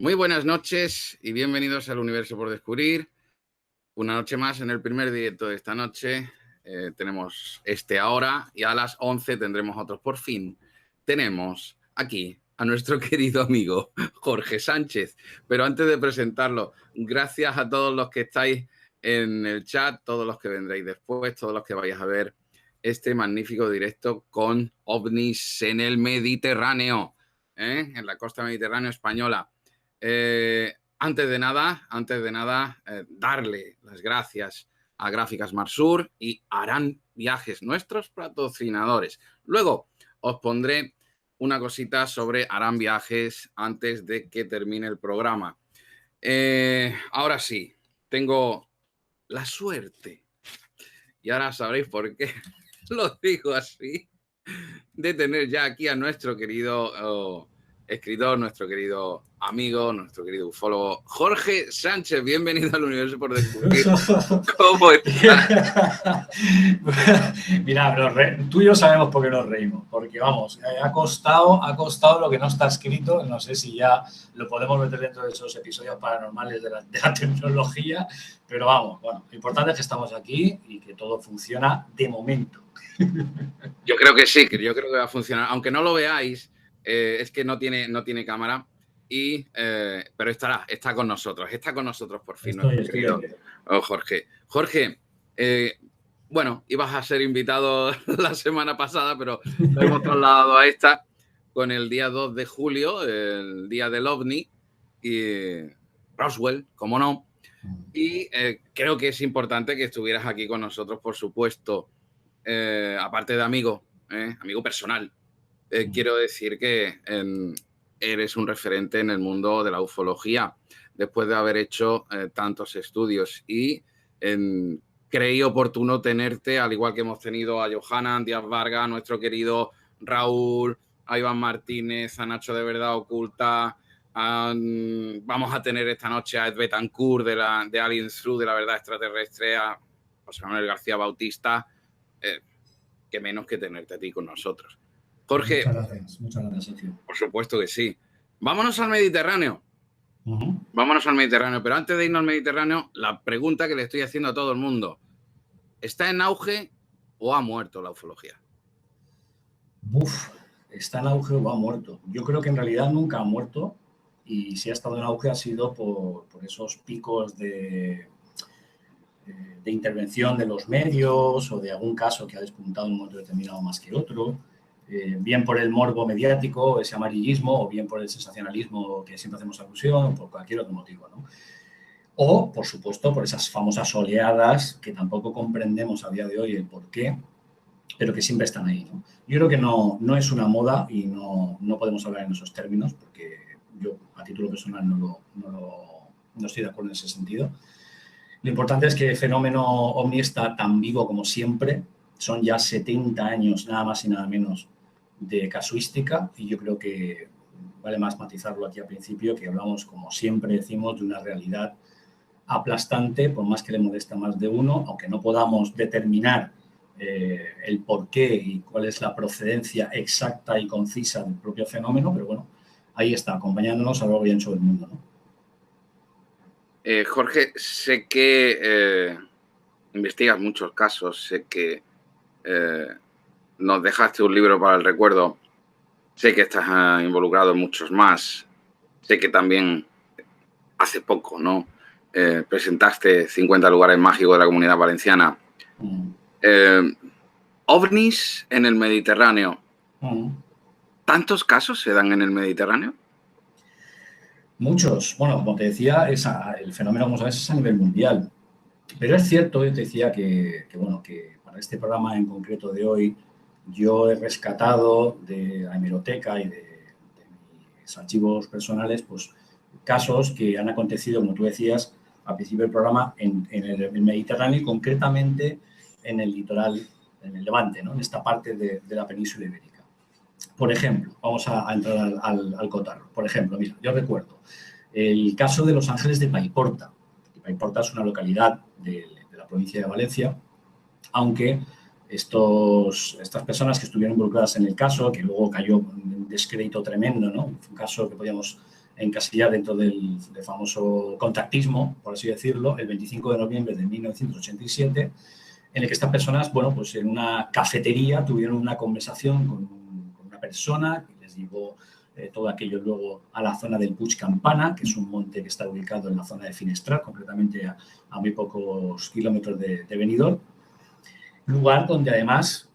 Muy buenas noches y bienvenidos al Universo por Descubrir. Una noche más en el primer directo de esta noche. Tenemos ahora y a las 11 tendremos otros. Por fin tenemos aquí a nuestro querido amigo Jorge Sánchez. Pero antes de presentarlo, gracias a todos los que estáis en el chat, todos los que vendréis después, todos los que vais a ver este magnífico directo con ovnis en el Mediterráneo, en la costa mediterránea española. Antes de nada, darle las gracias a Gráficas Marsur y Aran Viajes, nuestros patrocinadores. Luego os pondré una cosita sobre Aran Viajes antes de que termine el programa. Ahora sí, tengo la suerte, y ahora sabréis por qué lo digo así, de tener ya aquí a nuestro querido escritor, nuestro querido amigo, nuestro querido ufólogo, Jorge Sánchez. Bienvenido al Universo por Descubrir. ¿Cómo estás? Mira, tú y yo sabemos por qué nos reímos, porque vamos, ha costado lo que no está escrito. No sé si ya lo podemos meter dentro de esos episodios paranormales de la tecnología, pero vamos, bueno, lo importante es que estamos aquí y que todo funciona de momento. Yo creo que sí, yo creo que va a funcionar, aunque no lo veáis. Es que no tiene cámara, pero está con nosotros por fin, nuestro querido Jorge. Jorge, bueno, ibas a ser invitado la semana pasada, pero lo hemos trasladado a esta con el día 2 de julio, el día del OVNI, y Roswell, como no. Y creo que es importante que estuvieras aquí con nosotros, por supuesto, aparte de amigo personal. Quiero decir que eres un referente en el mundo de la ufología, después de haber hecho tantos estudios, y creí oportuno tenerte, al igual que hemos tenido a Johanan Díaz Vargas, a nuestro querido Raúl, a Iván Martínez, a Nacho de Verdad Oculta, vamos a tener esta noche a Ed Betancourt de Aliens Through, de la verdad extraterrestre, a José Manuel García Bautista. Que menos que tenerte a ti con nosotros. Jorge. Muchas gracias, Sergio. Por supuesto que sí. Vámonos al Mediterráneo. Vámonos al Mediterráneo. Pero antes de irnos al Mediterráneo, la pregunta que le estoy haciendo a todo el mundo: ¿está en auge o ha muerto la ufología? Está en auge o ha muerto. Yo creo que en realidad nunca ha muerto, y si ha estado en auge ha sido por esos picos de intervención de los medios o de algún caso que ha despuntado en un momento determinado más que otro, bien por el morbo mediático, ese amarillismo, o bien por el sensacionalismo que siempre hacemos alusión, o por cualquier otro motivo, ¿no? O, por supuesto, por esas famosas oleadas que tampoco comprendemos a día de hoy el porqué, pero que siempre están ahí, ¿no? Yo creo que no es una moda y no podemos hablar en esos términos, porque yo, a título personal, no estoy de acuerdo en ese sentido. Lo importante es que el fenómeno OVNI está tan vivo como siempre. Son ya 70 años, nada más y nada menos, de casuística, y yo creo que vale más matizarlo aquí al principio, que hablamos, como siempre decimos, de una realidad aplastante, por más que le moleste a más de uno, aunque no podamos determinar el porqué y cuál es la procedencia exacta y concisa del propio fenómeno, pero bueno, ahí está, acompañándonos a lo largo y ancho del mundo, ¿no? Jorge, sé que investigas muchos casos, sé que nos dejaste un libro para el recuerdo, sé que estás involucrado en muchos más, sé que también hace poco, ¿no? Presentaste 50 lugares mágicos de la Comunidad Valenciana. OVNIs en el Mediterráneo. ¿Tantos casos se dan en el Mediterráneo? Muchos. Bueno, como te decía, el fenómeno, como sabes, es a nivel mundial. Pero es cierto, yo te decía que para este programa en concreto de hoy, yo he rescatado de la hemeroteca y de mis archivos personales, pues, casos que han acontecido, como tú decías al principio del programa, en el Mediterráneo, y concretamente en el litoral, en el Levante, ¿no? En esta parte de la península ibérica. Por ejemplo, vamos a entrar al cotarro. Por ejemplo, mira, yo recuerdo el caso de Los Ángeles de Paiporta. Paiporta es una localidad de la provincia de Valencia, aunque estas personas que estuvieron involucradas en el caso, que luego cayó en un descrédito tremendo, ¿no? Fue un caso que podíamos encasillar dentro del famoso contactismo, por así decirlo, el 25 de noviembre de 1987, en el que estas personas, bueno, pues en una cafetería tuvieron una conversación con una persona que les llevó todo aquello luego a la zona del Puig Campana, que es un monte que está ubicado en la zona de Finestrat, concretamente a muy pocos kilómetros de Benidorm, lugar donde además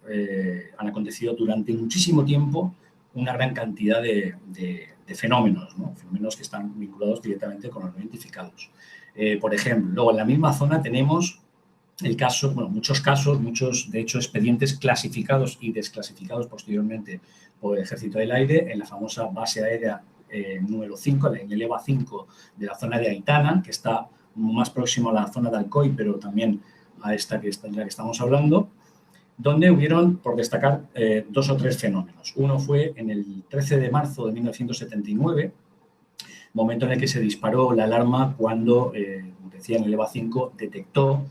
han acontecido durante muchísimo tiempo una gran cantidad de fenómenos, ¿no? Fenómenos que están vinculados directamente con los no identificados. Por ejemplo, luego en la misma zona tenemos el caso, bueno, muchos casos, muchos, de hecho, expedientes clasificados y desclasificados posteriormente por el Ejército del Aire en la famosa base aérea número 5, en el EVA 5 de la zona de Aitana, que está más próximo a la zona de Alcoy, pero también a esta de la que estamos hablando, donde hubieron, por destacar, 2 o 3 fenómenos. Uno fue en el 13 de marzo de 1979, momento en el que se disparó la alarma cuando, decía en el EVA 5, detectó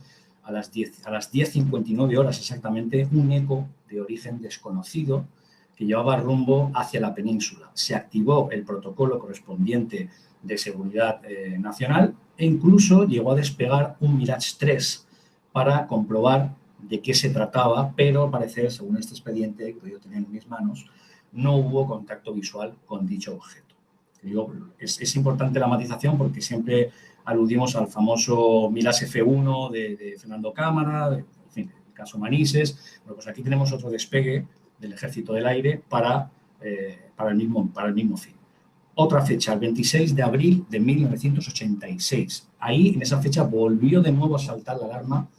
a las 10:59 horas exactamente un eco de origen desconocido que llevaba rumbo hacia la península. Se activó el protocolo correspondiente de seguridad nacional e incluso llegó a despegar un Mirage 3 para comprobar de qué se trataba, pero al parecer, según este expediente que yo tenía en mis manos, no hubo contacto visual con dicho objeto. Es importante la matización porque siempre aludimos al famoso Mirage F1 de Fernando Cámara, en fin, el caso Manises. Bueno, pues aquí tenemos otro despegue del Ejército del Aire para el mismo fin. Otra fecha, el 26 de abril de 1986. Ahí, en esa fecha, volvió de nuevo a saltar la alarma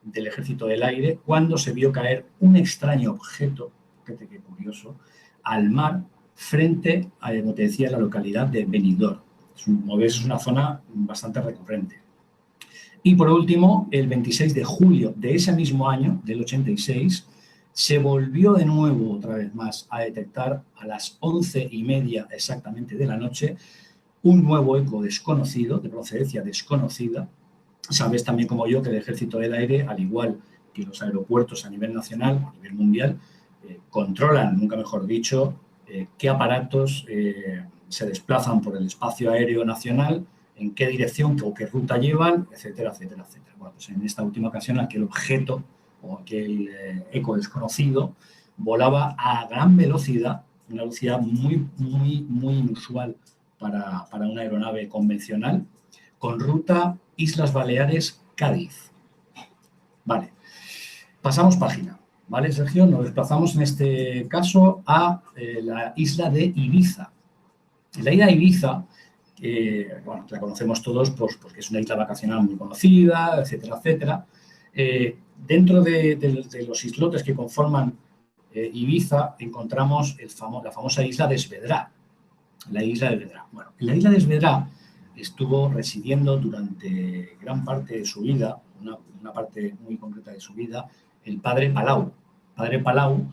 del Ejército del Aire cuando se vio caer un extraño objeto, fíjate qué curioso, al mar frente a, como te decía, la localidad de Benidorm. Como ves, es una zona bastante recurrente. Y por último, el 26 de julio de ese mismo año, del 86, se volvió de nuevo, otra vez más, a detectar a las 11:30 exactamente de la noche un nuevo eco desconocido, de procedencia desconocida. Sabes también como yo que el Ejército del Aire, al igual que los aeropuertos a nivel nacional, a nivel mundial, controlan, nunca mejor dicho, qué aparatos se desplazan por el espacio aéreo nacional, en qué dirección o qué ruta llevan, etcétera, etcétera, etcétera. Bueno, pues en esta última ocasión aquel objeto o aquel eco desconocido volaba a gran velocidad, una velocidad muy, muy, muy inusual para una aeronave convencional, con ruta Islas Baleares, Cádiz. Vale, pasamos página. ¿Vale, Sergio? Nos desplazamos en este caso a la isla de Ibiza. La isla de Ibiza, bueno, la conocemos todos pues, porque es una isla vacacional muy conocida, etcétera, etcétera. Dentro de los islotes que conforman Ibiza encontramos la famosa isla de Esvedra. La isla de Esvedra. Bueno, en la isla de Esvedra estuvo residiendo durante gran parte de su vida, una parte muy concreta de su vida, el padre Palau. Padre Palau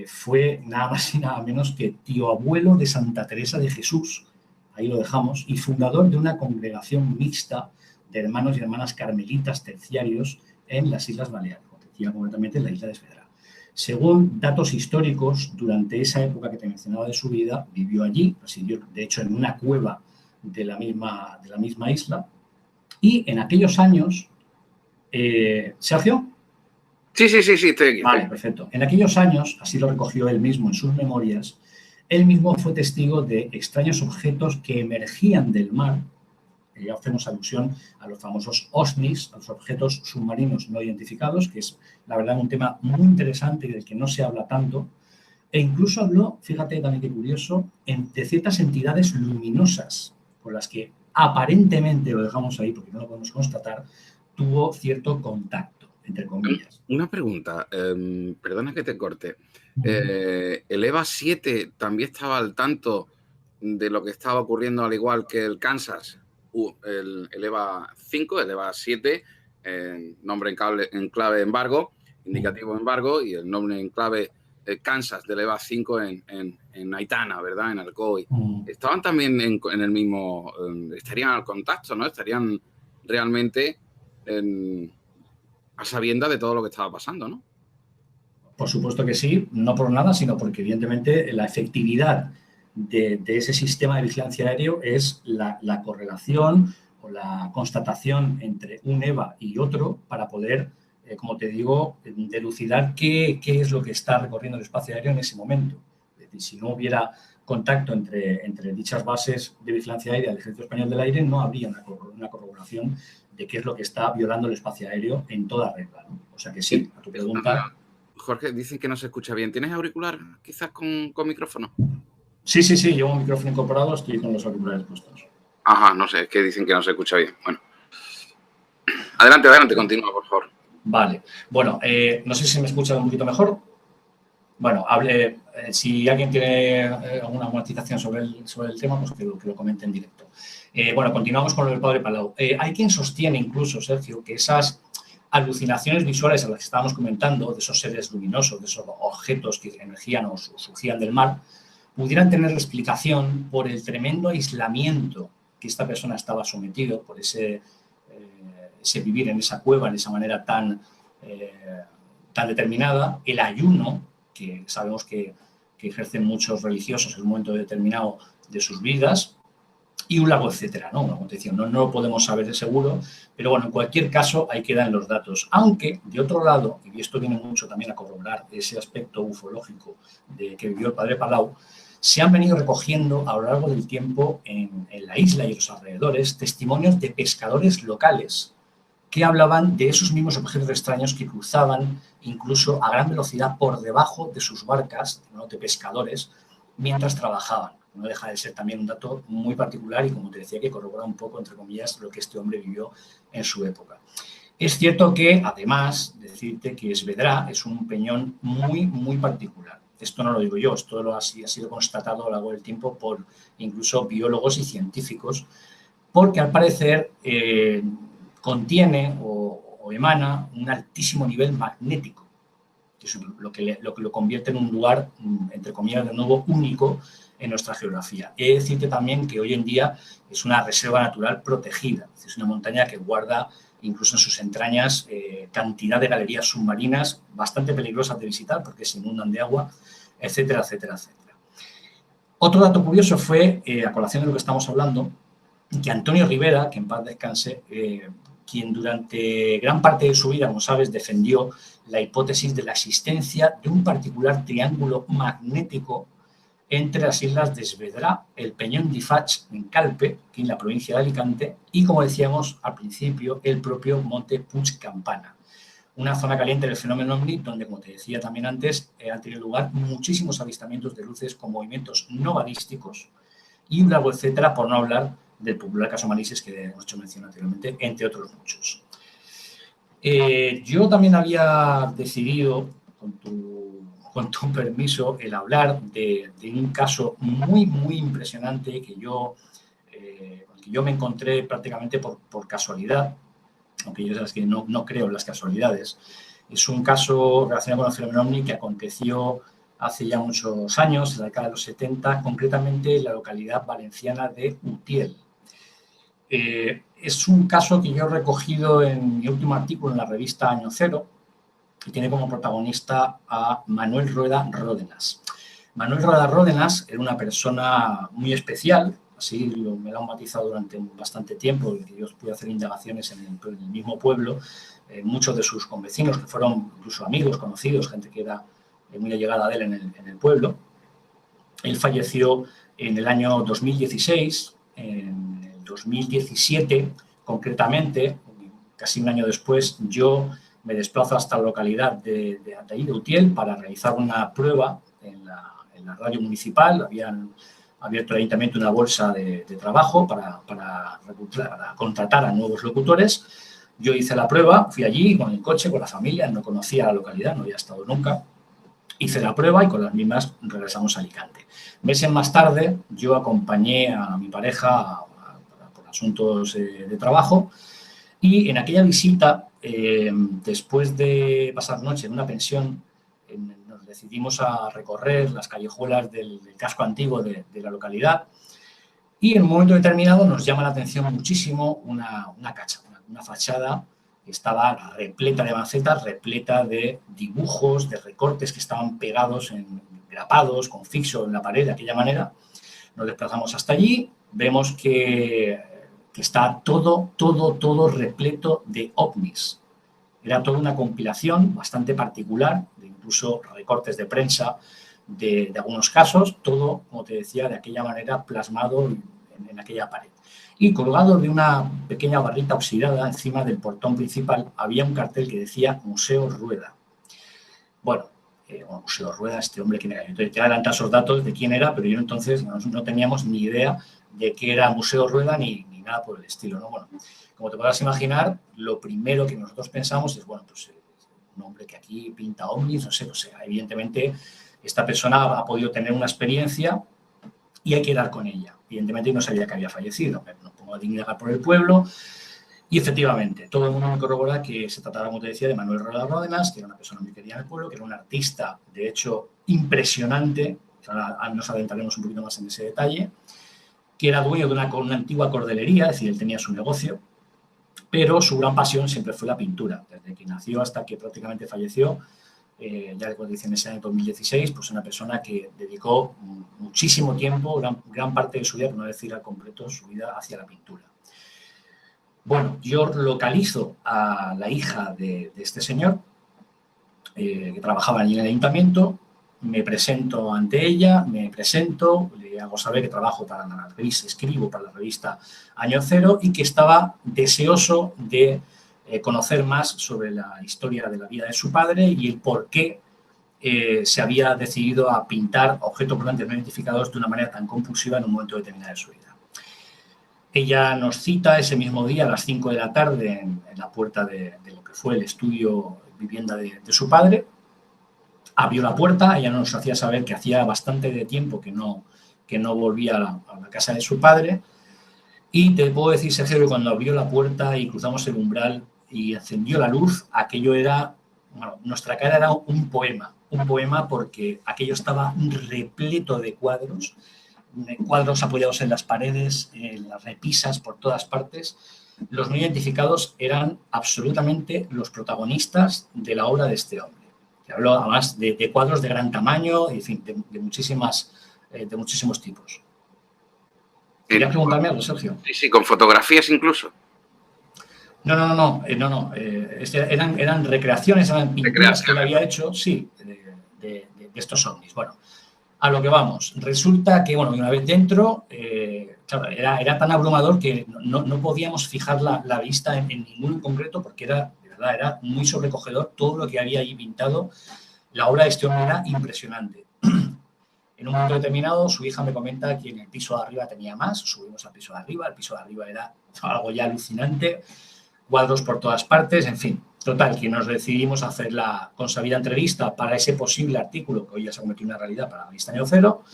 fue nada más y nada menos que tío abuelo de Santa Teresa de Jesús, ahí lo dejamos, y fundador de una congregación mixta de hermanos y hermanas carmelitas terciarios en las Islas Baleares, concretamente en la isla de Esvedra. Según datos históricos, durante esa época que te mencionaba de su vida, vivió allí, residió de hecho en una cueva de la misma isla, y en aquellos años, ¿Sergio? Sí, estoy aquí. Vale, perfecto. En aquellos años, así lo recogió él mismo en sus memorias, él mismo fue testigo de extraños objetos que emergían del mar. Ya hacemos alusión a los famosos OSNIs, a los objetos submarinos no identificados, que es, la verdad, un tema muy interesante y del que no se habla tanto. E incluso habló, fíjate también qué curioso, de ciertas entidades luminosas con las que aparentemente, lo dejamos ahí porque no lo podemos constatar, tuvo cierto contacto, entre comillas. Una pregunta, perdona que te corte. ¿El EVA 7 también estaba al tanto de lo que estaba ocurriendo al igual que el Kansas? El EVA 5, el EVA 7, nombre en clave embargo, indicativo embargo, y el nombre en clave Kansas del EVA 5 en Aitana, ¿verdad? En Alcoy. Estaban también en el mismo, estarían al contacto, ¿no? Estarían realmente a sabiendas de todo lo que estaba pasando, ¿no? Por supuesto que sí, no por nada, sino porque evidentemente la efectividad de ese sistema de vigilancia aéreo es la correlación o la constatación entre un EVA y otro para poder, como te digo, delucidar qué es lo que está recorriendo el espacio aéreo en ese momento. Es decir, si no hubiera contacto entre dichas bases de vigilancia aérea del Ejército Español del Aire, no habría una corroboración de qué es lo que está violando el espacio aéreo en toda regla, ¿no? O sea que sí, a tu pregunta... Jorge, dicen que no se escucha bien. ¿Tienes auricular quizás con micrófono? Sí, llevo un micrófono incorporado, estoy con los auriculares puestos. Ajá, no sé, es que dicen que no se escucha bien. Bueno. Adelante, continúa, por favor. Vale. Bueno, no sé si me escuchan un poquito mejor. Bueno, si alguien tiene alguna matización sobre el tema, pues que lo comente en directo. Bueno, continuamos con el padre Palau. Hay quien sostiene incluso, Sergio, que esas alucinaciones visuales a las que estábamos comentando, de esos seres luminosos, de esos objetos que emergían o surgían del mar, pudieran tener explicación por el tremendo aislamiento que esta persona estaba sometido, por ese vivir en esa cueva, de esa manera tan determinada, el ayuno, que sabemos que ejercen muchos religiosos en un momento determinado de sus vidas, y un lago, etcétera, ¿no? Una condición. No lo podemos saber de seguro, pero bueno, en cualquier caso, ahí quedan los datos. Aunque, de otro lado, y esto viene mucho también a corroborar ese aspecto ufológico que vivió el padre Palau, se han venido recogiendo a lo largo del tiempo en la isla y los alrededores testimonios de pescadores locales que hablaban de esos mismos objetos extraños que cruzaban incluso a gran velocidad por debajo de sus barcas, ¿no?, de pescadores, mientras trabajaban. No deja de ser también un dato muy particular y, como te decía, que corrobora un poco, entre comillas, lo que este hombre vivió en su época. Es cierto que, además, decirte que Esvedra es un peñón muy, muy particular. Esto no lo digo yo, esto ha sido constatado a lo largo del tiempo por incluso biólogos y científicos, porque al parecer contiene o emana un altísimo nivel magnético, que es lo que lo convierte en un lugar, entre comillas, de nuevo, único en nuestra geografía. He de decirte también que hoy en día es una reserva natural protegida, es una montaña que guarda incluso en sus entrañas cantidad de galerías submarinas bastante peligrosas de visitar porque se inundan de agua, etcétera, etcétera, etcétera. Otro dato curioso fue, a colación de lo que estamos hablando, que Antonio Rivera, que en paz descanse, quien durante gran parte de su vida, como sabes, defendió la hipótesis de la existencia de un particular triángulo magnético entre las islas de Esvedra, el Peñón de Faig en Calpe, que en la provincia de Alicante, y, como decíamos al principio, el propio Monte Puig Campana, una zona caliente del fenómeno OVNI, donde, como te decía también antes, han tenido lugar muchísimos avistamientos de luces con movimientos no balísticos y un lago, etcétera, por no hablar del popular caso Manises que hemos hecho mención anteriormente, entre otros muchos. Yo también había decidido, con tu permiso, el hablar de un caso muy, muy impresionante que yo me encontré prácticamente por casualidad, aunque yo sabes que no creo en las casualidades. Es un caso relacionado con el fenómeno OVNI que aconteció hace ya muchos años, en la década de los 70, concretamente en la localidad valenciana de Utiel. Es un caso que yo he recogido en mi último artículo en la revista Año Cero, y tiene como protagonista a Manuel Rueda Ródenas. Manuel Rueda Ródenas era una persona muy especial, así me lo han matizado durante bastante tiempo, que yo pude hacer indagaciones en el mismo pueblo, muchos de sus convecinos, que fueron incluso amigos, conocidos, gente que era muy allegada de él en el pueblo. Él falleció en el año 2016, en el 2017, concretamente, casi un año después, yo me desplazo hasta la localidad de Utiel para realizar una prueba en la radio municipal. Habían abierto el ayuntamiento una bolsa de trabajo para contratar a nuevos locutores. Yo hice la prueba, fui allí con el coche, con la familia, no conocía la localidad, no había estado nunca. Hice la prueba y con las mismas regresamos a Alicante. Meses más tarde, yo acompañé a mi pareja por asuntos de trabajo y en aquella visita, después de pasar noche en una pensión, nos decidimos a recorrer las callejuelas del casco antiguo de la localidad y en un momento determinado nos llama la atención muchísimo una fachada que estaba repleta de macetas, repleta de dibujos, de recortes que estaban pegados, grapados, con fixo en la pared de aquella manera. Nos desplazamos hasta allí, vemos que está todo repleto de ovnis. Era toda una compilación bastante particular, de incluso recortes de prensa de algunos casos, todo, como te decía, de aquella manera plasmado en aquella pared. Y colgado de una pequeña barrita oxidada encima del portón principal había un cartel que decía Museo Rueda. Bueno, Museo Rueda, este hombre, ¿quién era? Yo te adelanto esos datos de quién era, pero yo entonces no teníamos ni idea de qué era Museo Rueda ni nada por el estilo, ¿no? Bueno, como te podrás imaginar, lo primero que nosotros pensamos es, bueno, pues un hombre que aquí pinta ovnis, no sé, evidentemente esta persona ha podido tener una experiencia y hay que dar con ella. Evidentemente no sabía que había fallecido, nos pongo a indagar por el pueblo y efectivamente todo el mundo me corrobora que se trataba, como te decía, de Manuel Roda Ródenas, que era una persona muy querida en el pueblo, que era un artista, de hecho, impresionante, ahora nos adentraremos un poquito más en ese detalle, que era dueño de una antigua cordelería, es decir, él tenía su negocio, pero su gran pasión siempre fue la pintura. Desde que nació hasta que prácticamente falleció, ya de condición en ese año 2016, pues una persona que dedicó muchísimo tiempo, gran parte de su vida, por no decir al completo, su vida hacia la pintura. Bueno, yo localizo a la hija de este señor, que trabajaba allí en el ayuntamiento, me presento ante ella, le hago saber que trabajo para la revista, escribo para la revista Año Cero y que estaba deseoso de conocer más sobre la historia de la vida de su padre y el por qué se había decidido a pintar objetos volantes no identificados de una manera tan compulsiva en un momento determinado de su vida. Ella nos cita ese mismo día a las 5 de la tarde en la puerta de lo que fue el estudio vivienda de su padre. Abrió la puerta, ella nos hacía saber que hacía bastante de tiempo que no volvía a la casa de su padre. Y te puedo decir, Sergio, que cuando abrió la puerta y cruzamos el umbral y encendió la luz, aquello era, bueno, nuestra cara era un poema porque aquello estaba repleto de cuadros apoyados en las paredes, en las repisas por todas partes. Los no identificados eran absolutamente los protagonistas de la obra de este hombre. Que habló además de cuadros de gran tamaño, en fin, de muchísimos tipos. ¿Querías preguntarme algo, Sergio? Sí, con fotografías incluso. No. Eran recreaciones, eran pinturas que él había hecho, sí, de estos ovnis. Bueno, a lo que vamos. Resulta que, bueno, una vez dentro, claro, era tan abrumador que no podíamos fijar la vista en ninguno en concreto porque de verdad, era muy sobrecogedor todo lo que había ahí pintado. La obra de este hombre era impresionante. En un momento determinado, su hija me comenta que en el piso de arriba tenía más, subimos al piso de arriba, el piso de arriba era algo ya alucinante, cuadros por todas partes, en fin. Total, que nos decidimos a hacer la consabida entrevista para ese posible artículo que hoy ya se ha convertido en una realidad para la revista Año Cero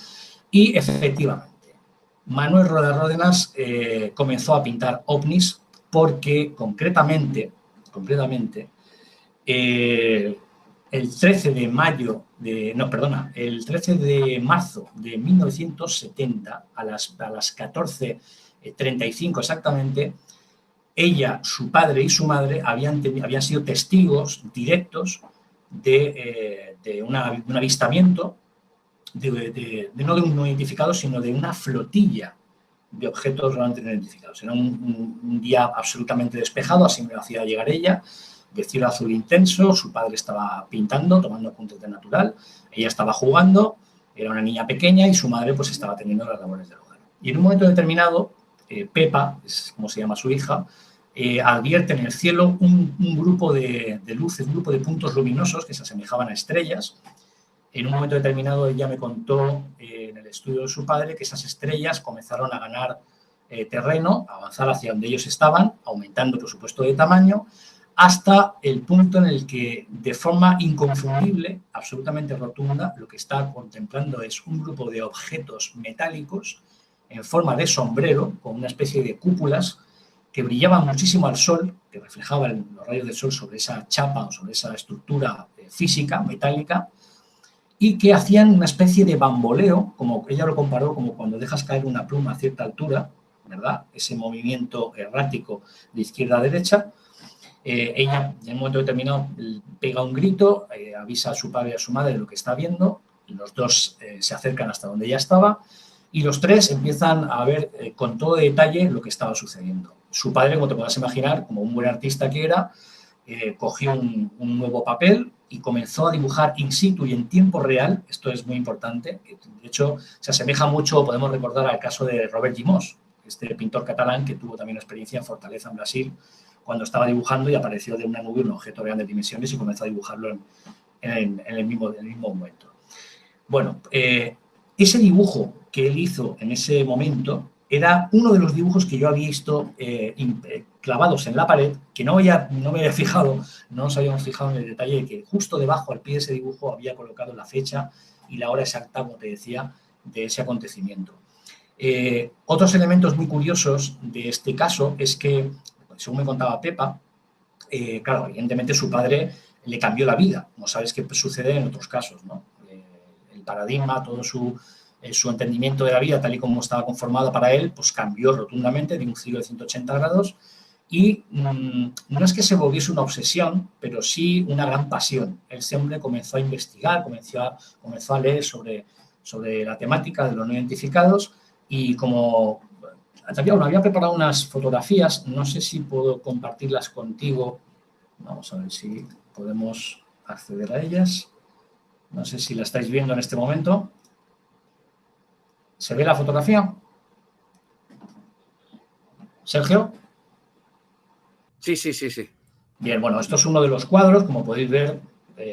y efectivamente, Manuel Roda Ródenas comenzó a pintar ovnis porque concretamente, el 13 de marzo de 1970, a las 14:35 exactamente, ella, su padre y su madre habían sido testigos directos de un avistamiento, no de un no identificado, sino de una flotilla de objetos realmente no identificados. Era un día absolutamente despejado, así me lo hacía llegar ella, de cielo azul intenso, su padre estaba pintando, tomando apuntes de natural, ella estaba jugando, era una niña pequeña y su madre pues estaba teniendo las labores del hogar. Y en un momento determinado, Pepa, es como se llama su hija, advierte en el cielo un grupo de luces, un grupo de puntos luminosos que se asemejaban a estrellas. En un momento determinado ella me contó en el estudio de su padre que esas estrellas comenzaron a ganar terreno, a avanzar hacia donde ellos estaban, aumentando por supuesto de tamaño, hasta el punto en el que de forma inconfundible, absolutamente rotunda, lo que está contemplando es un grupo de objetos metálicos en forma de sombrero, con una especie de cúpulas que brillaban muchísimo al sol, que reflejaban los rayos del sol sobre esa chapa o sobre esa estructura física, metálica, y que hacían una especie de bamboleo, como ella lo comparó como cuando dejas caer una pluma a cierta altura, ¿verdad? Ese movimiento errático de izquierda a derecha. Ella, en un momento determinado, pega un grito, avisa a su padre y a su madre de lo que está viendo, los dos se acercan hasta donde ella estaba, Y los tres empiezan a ver con todo detalle lo que estaba sucediendo. Su padre, como te podrás imaginar, como un buen artista que era, cogió un nuevo papel y comenzó a dibujar in situ y en tiempo real. Esto es muy importante. De hecho, se asemeja mucho, podemos recordar, al caso de Robert Gimós, este pintor catalán que tuvo también experiencia en Fortaleza, en Brasil, cuando estaba dibujando y apareció de una nube un objeto de grandes dimensiones y comenzó a dibujarlo en el mismo momento. Bueno, ese dibujo que él hizo en ese momento era uno de los dibujos que yo había visto clavados en la pared, que no me había fijado, no nos habíamos fijado en el detalle de que justo debajo, al pie de ese dibujo, había colocado la fecha y la hora exacta, como te decía, de ese acontecimiento. Otros elementos muy curiosos de este caso es que, según me contaba Pepa, claro, evidentemente su padre le cambió la vida, como sabes que sucede en otros casos, ¿no? El paradigma, todo su entendimiento de la vida, tal y como estaba conformada para él, pues cambió rotundamente de un giro de 180 grados y no es que se volviese una obsesión, pero sí una gran pasión. Ese hombre comenzó a investigar, comenzó a leer sobre la temática de los no identificados y como había preparado unas fotografías, no sé si puedo compartirlas contigo, vamos a ver si podemos acceder a ellas. No sé si la estáis viendo en este momento. ¿Se ve la fotografía? ¿Sergio? Sí. Bien, bueno, esto es uno de los cuadros, como podéis ver.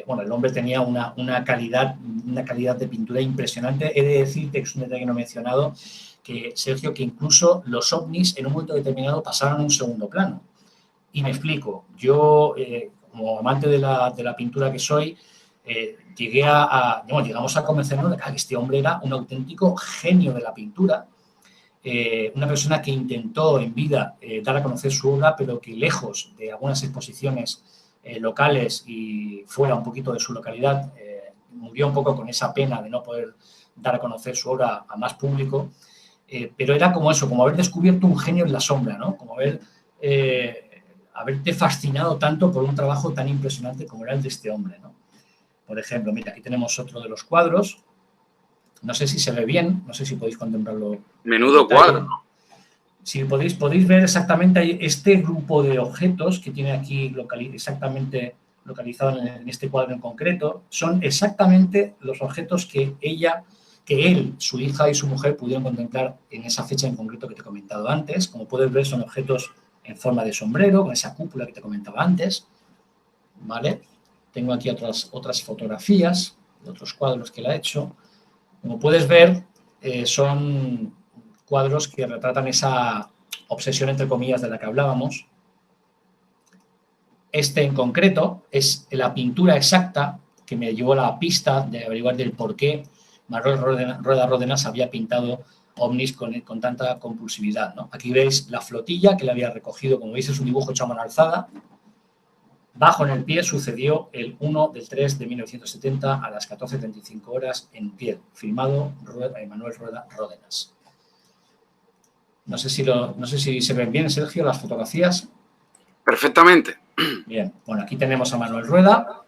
Bueno, el hombre tenía una calidad de pintura impresionante. He de decirte, que es un detalle que no he mencionado, que Sergio, que incluso los ovnis en un momento determinado pasaron a un segundo plano. Y me explico. Yo, como amante de la pintura que soy, llegamos a convencernos de que este hombre era un auténtico genio de la pintura, una persona que intentó en vida dar a conocer su obra, pero que lejos de algunas exposiciones locales y fuera un poquito de su localidad, murió un poco con esa pena de no poder dar a conocer su obra a más público, pero era como eso, como haber descubierto un genio en la sombra, ¿no? Como haberte fascinado tanto por un trabajo tan impresionante como era el de este hombre, ¿no? Por ejemplo, mira, aquí tenemos otro de los cuadros. No sé si se ve bien, no sé si podéis contemplarlo. Menudo cuadro. Si podéis ver exactamente este grupo de objetos que tiene aquí exactamente localizado en este cuadro en concreto, son exactamente los objetos que él, su hija y su mujer pudieron contemplar en esa fecha en concreto que te he comentado antes. Como puedes ver, son objetos en forma de sombrero, con esa cúpula que te comentaba antes, ¿vale? Tengo aquí otras fotografías de otros cuadros que él ha hecho. Como puedes ver, son cuadros que retratan esa obsesión, entre comillas, de la que hablábamos. Este en concreto es la pintura exacta que me llevó a la pista de averiguar del por qué Manuel Rueda Ródenas había pintado ovnis con tanta compulsividad, ¿no? Aquí veis la flotilla que le había recogido, como veis es un dibujo hecho a mano alzada. Bajo en el pie sucedió el 1 del 3 de 1970 a las 14:35 horas en pie, filmado Manuel Rueda Ródenas. No sé si se ven bien, Sergio, las fotografías. Perfectamente. Bien, bueno, aquí tenemos a Manuel Rueda,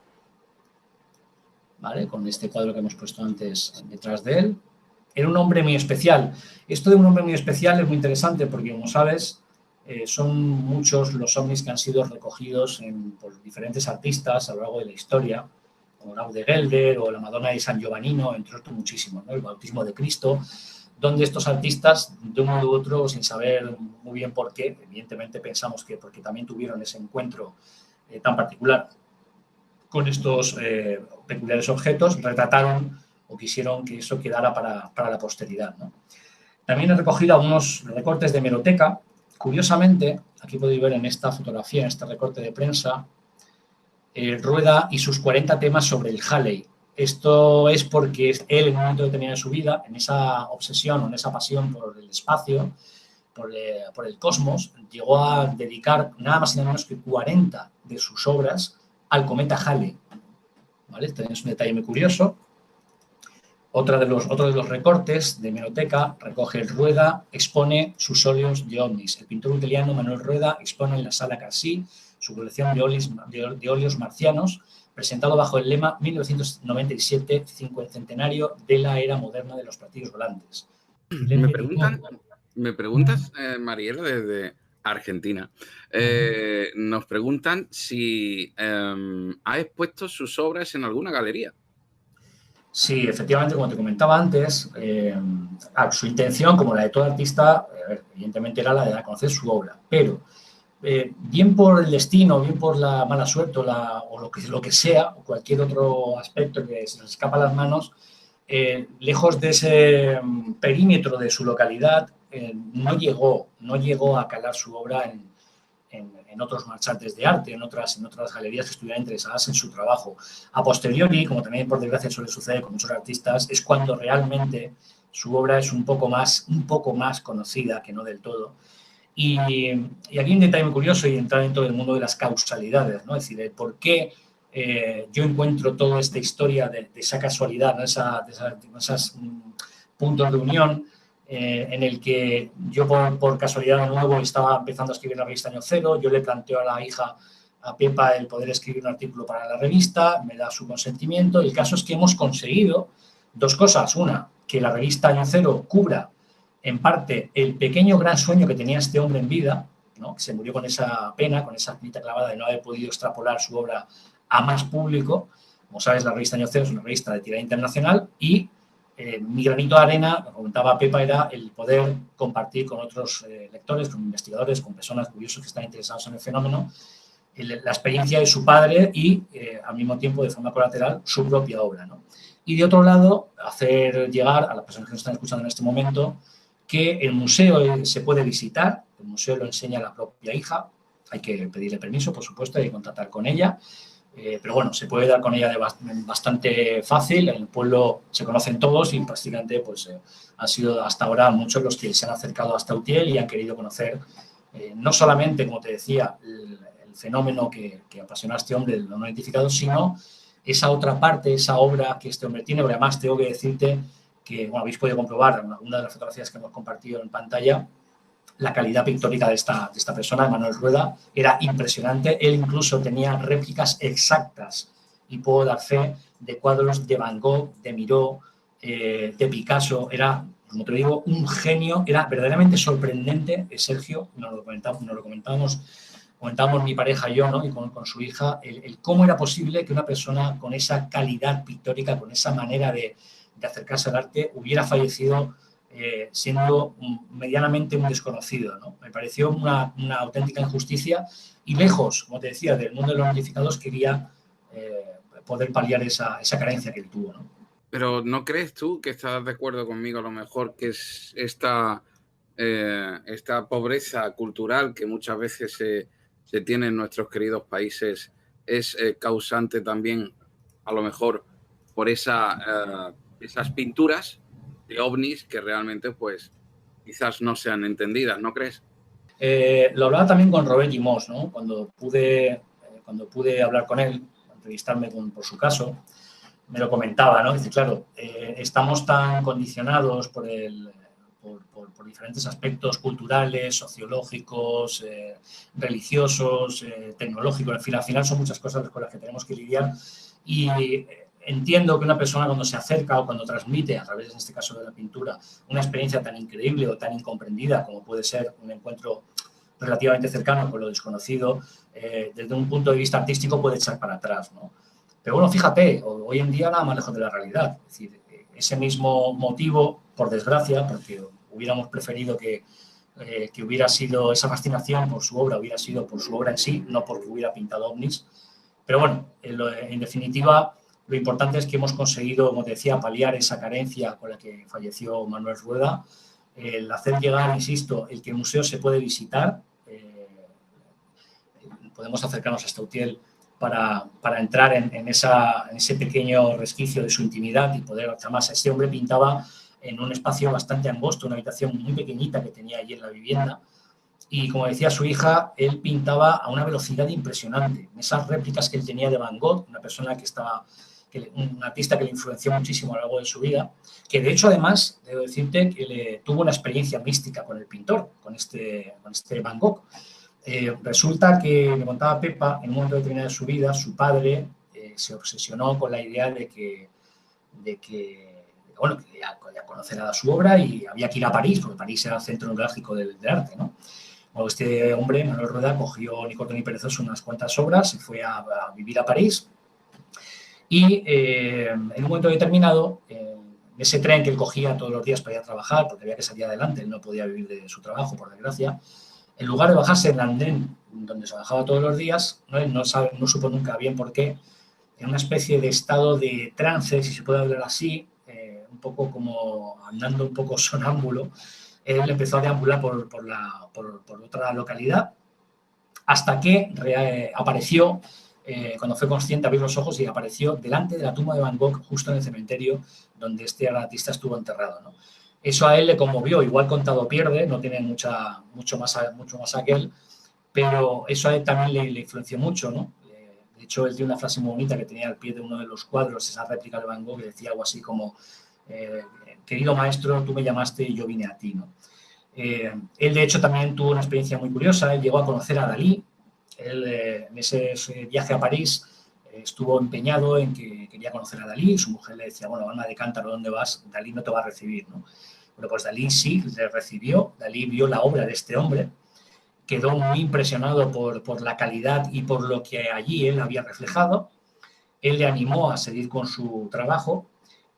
¿vale? Con este cuadro que hemos puesto antes detrás de él. Era un hombre muy especial. Esto de un hombre muy especial es muy interesante porque, como sabes, son muchos los ovnis que han sido recogidos por diferentes artistas a lo largo de la historia, como Raúl de Gelder o la Madonna de San Giovannino, entre otros muchísimos, ¿no? El bautismo de Cristo, donde estos artistas, de un modo u otro, sin saber muy bien por qué, evidentemente pensamos que porque también tuvieron ese encuentro tan particular con estos peculiares objetos, retrataron o quisieron que eso quedara para la posteridad, ¿no? También he recogido algunos recortes de hemeroteca. Curiosamente, aquí podéis ver en esta fotografía, en este recorte de prensa, Rueda y sus 40 temas sobre el Halley. Esto es porque él, en un momento determinado de su vida, en esa obsesión o en esa pasión por el espacio, por el cosmos, llegó a dedicar nada más y nada menos que 40 de sus obras al cometa Halley, ¿vale? Tenéis un detalle muy curioso. Otro de los recortes de hemeroteca recoge Rueda expone sus óleos de ovnis. El pintor italiano Manuel Rueda expone en la Sala Carsí su colección de óleos marcianos, presentado bajo el lema 1997, cincuentenario de la era moderna de los platillos volantes. Me preguntan, me preguntas, Mariela, desde Argentina. Nos preguntan si ha expuesto sus obras en alguna galería. Sí, efectivamente, como te comentaba antes, su intención, como la de todo artista, evidentemente era la de dar a conocer su obra, pero bien por el destino, bien por la mala suerte o lo que sea, o cualquier otro aspecto que se nos escapa a las manos, lejos de ese perímetro de su localidad, no llegó a calar su obra en otros marchantes de arte, en otras galerías que estuvieran interesadas en su trabajo. A posteriori, como también por desgracia suele suceder con muchos artistas, es cuando realmente su obra es un poco más conocida, que no del todo. Y aquí hay un detalle muy curioso y entrar dentro del mundo de las causalidades, ¿no? Es decir, el por qué yo encuentro toda esta historia de esa casualidad, ¿no? de esos puntos de unión en el que yo por casualidad de nuevo estaba empezando a escribir la revista Año Cero, yo le planteo a la hija, a Pepa, el poder escribir un artículo para la revista, me da su consentimiento. El caso es que hemos conseguido dos cosas. Una, que la revista Año Cero cubra en parte el pequeño gran sueño que tenía este hombre en vida, ¿no? Que se murió con esa pena, con esa espinita clavada de no haber podido extrapolar su obra a más público. Como sabes, la revista Año Cero es una revista de tirada internacional y mi granito de arena, lo comentaba Pepa, era el poder compartir con otros lectores, con investigadores, con personas curiosos que están interesados en el fenómeno, la experiencia de su padre y, al mismo tiempo, de forma colateral, su propia obra, ¿no? Y, de otro lado, hacer llegar a las personas que nos están escuchando en este momento que el museo se puede visitar, el museo lo enseña la propia hija, hay que pedirle permiso, por supuesto, hay que contactar con ella, pero bueno, se puede dar con ella bastante fácil, en el pueblo se conocen todos y prácticamente pues, han sido hasta ahora muchos los que se han acercado hasta Utiel y han querido conocer no solamente, como te decía, el fenómeno que apasiona a este hombre, el no identificado, sino esa otra parte, esa obra que este hombre tiene, porque además tengo que decirte que, bueno, habéis podido comprobar en alguna de las fotografías que hemos compartido en pantalla, la calidad pictórica de esta persona, de Manuel Rueda, era impresionante. Él incluso tenía réplicas exactas, y puedo dar fe, de cuadros de Van Gogh, de Miró, de Picasso. Era, como te digo, un genio. Era verdaderamente sorprendente. Sergio, nos lo comentábamos mi pareja y yo, ¿no? Y con su hija, el cómo era posible que una persona con esa calidad pictórica, con esa manera de acercarse al arte, hubiera fallecido siendo medianamente un desconocido, ¿no? Me pareció una auténtica injusticia y, lejos, como te decía, del mundo de los identificados, quería poder paliar esa carencia que él tuvo, ¿no? Pero ¿no crees tú que estás de acuerdo conmigo a lo mejor que es esta pobreza cultural que muchas veces se tiene en nuestros queridos países es causante también, a lo mejor, por esas pinturas de ovnis que realmente, pues, quizás no sean entendidas, ¿no crees? Lo hablaba también con Robert Gimós, ¿no? Cuando pude hablar con él, entrevistarme por su caso, me lo comentaba, ¿no? Dice, claro, estamos tan condicionados por diferentes aspectos culturales, sociológicos, religiosos, tecnológicos, al final son muchas cosas con las que tenemos que lidiar y entiendo que una persona cuando se acerca o cuando transmite, a través, en este caso de la pintura, una experiencia tan increíble o tan incomprendida como puede ser un encuentro relativamente cercano con lo desconocido, desde un punto de vista artístico puede echar para atrás, ¿no? Pero bueno, fíjate, hoy en día nada más lejos de la realidad. Es decir, ese mismo motivo, por desgracia, porque hubiéramos preferido que hubiera sido esa fascinación por su obra, hubiera sido por su obra en sí, no porque hubiera pintado ovnis. Pero bueno, en definitiva, lo importante es que hemos conseguido, como te decía, paliar esa carencia con la que falleció Manuel Rueda, el hacer llegar, insisto, el que el museo se puede visitar, podemos acercarnos hasta Utiel para entrar en ese pequeño resquicio de su intimidad y poder, además, este hombre pintaba en un espacio bastante angosto, una habitación muy pequeñita que tenía allí en la vivienda. Y, como decía su hija, él pintaba a una velocidad impresionante. Esas réplicas que él tenía de Van Gogh, una persona un artista que le influenció muchísimo a lo largo de su vida, que de hecho, además, debo decirte que tuvo una experiencia mística con el pintor, con este Van Gogh. Resulta que, me contaba Pepa, en un momento determinado de su vida, su padre se obsesionó con la idea de que bueno, quería conocer a su obra y había que ir a París, porque París era el centro neurálgico del arte, ¿no? Bueno, este hombre, Manuel Rueda, cogió ni corto ni perezoso unas cuantas obras, se fue a vivir a París y en un momento determinado, ese tren que él cogía todos los días para ir a trabajar, porque había que salir adelante, él no podía vivir de su trabajo, por desgracia, en lugar de bajarse en el andén donde se bajaba todos los días, ¿no? Él no supo nunca bien por qué, en una especie de estado de trance, si se puede hablar así, un poco como andando un poco sonámbulo, él empezó a deambular por otra localidad hasta que apareció, cuando fue consciente, abrió los ojos y apareció delante de la tumba de Van Gogh, justo en el cementerio donde este artista estuvo enterrado, ¿no? Eso a él le conmovió, igual contado pierde, no tiene mucho más aquel, pero eso a él también le influenció mucho, ¿no? De hecho, él tiene una frase muy bonita que tenía al pie de uno de los cuadros, esa réplica de Van Gogh, que decía algo así como, querido maestro, tú me llamaste y yo vine a ti, ¿no? Él, de hecho, también tuvo una experiencia muy curiosa. Él llegó a conocer a Dalí. Él, en ese viaje a París, estuvo empeñado en que quería conocer a Dalí. Su mujer le decía, bueno, alma de cántaro, ¿dónde vas? Dalí no te va a recibir, ¿no? Bueno, pues Dalí sí le recibió. Dalí vio la obra de este hombre. Quedó muy impresionado por la calidad y por lo que allí él había reflejado. Él le animó a seguir con su trabajo.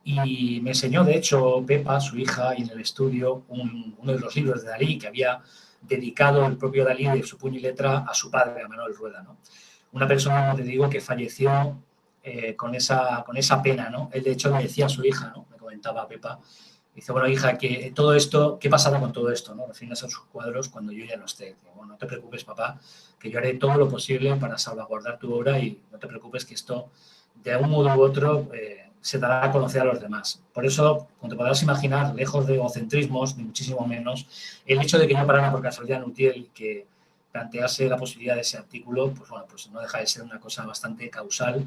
Y me enseñó, de hecho, Pepa, su hija, y en el estudio, uno de los libros de Dalí que había dedicado el propio Dalí de su puño y letra a su padre, a Manuel Rueda, ¿no? Una persona, como te digo, que falleció con esa pena, ¿no? Él, de hecho, le decía a su hija, ¿no? Me comentaba Pepa, dice, bueno, hija, que todo esto, ¿qué pasará con todo esto, ¿no? Refiriéndose a sus cuadros cuando yo ya no esté. Dice, bueno, no te preocupes, papá, que yo haré todo lo posible para salvaguardar tu obra y no te preocupes que esto, de un modo u otro, se dará a conocer a los demás. Por eso, como te podrás imaginar, lejos de egocentrismos, ni muchísimo menos, el hecho de que yo parara por casualidad en Utiel y que plantease la posibilidad de ese artículo, pues bueno, pues no deja de ser una cosa bastante causal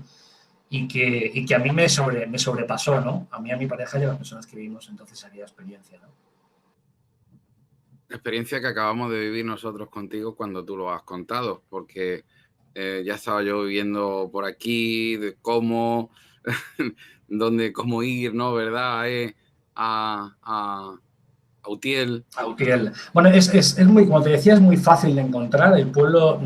y que a mí me sobrepasó, ¿no? A mí, a mi pareja y a las personas que vivimos entonces aquella experiencia, ¿no? La experiencia que acabamos de vivir nosotros contigo cuando tú lo has contado, porque ya estaba yo viviendo por aquí, de cómo, cómo ir, ¿no? ¿Verdad? A Utiel. A Utiel. Bueno, es muy, como te decía, es muy fácil de encontrar. El pueblo,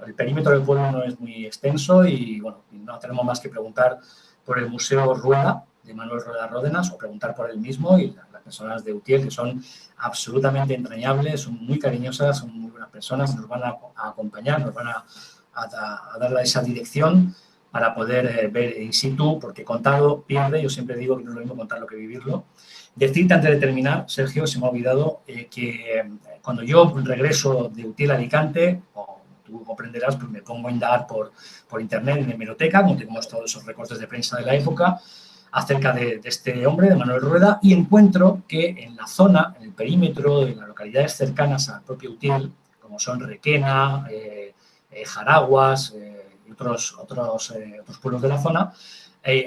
el perímetro del pueblo no es muy extenso y, bueno, no tenemos más que preguntar por el Museo Rueda, de Manuel Rueda Ródenas, o preguntar por él mismo y las personas de Utiel, que son absolutamente entrañables, son muy cariñosas, son muy buenas personas, nos van a acompañar, nos van a dar esa dirección para poder ver in situ, porque contado pierde. Yo siempre digo que no es lo mismo contarlo que vivirlo. Decirte antes de terminar, Sergio, se me ha olvidado que cuando yo regreso de Utiel a Alicante, o tú comprenderás, pues me pongo a indagar por internet en hemeroteca, donde tengo todos esos recortes de prensa de la época, acerca de este hombre, de Manuel Rueda, y encuentro que en la zona, en el perímetro, en las localidades cercanas al propio Utiel, como son Requena, Jaraguas y otros pueblos de la zona,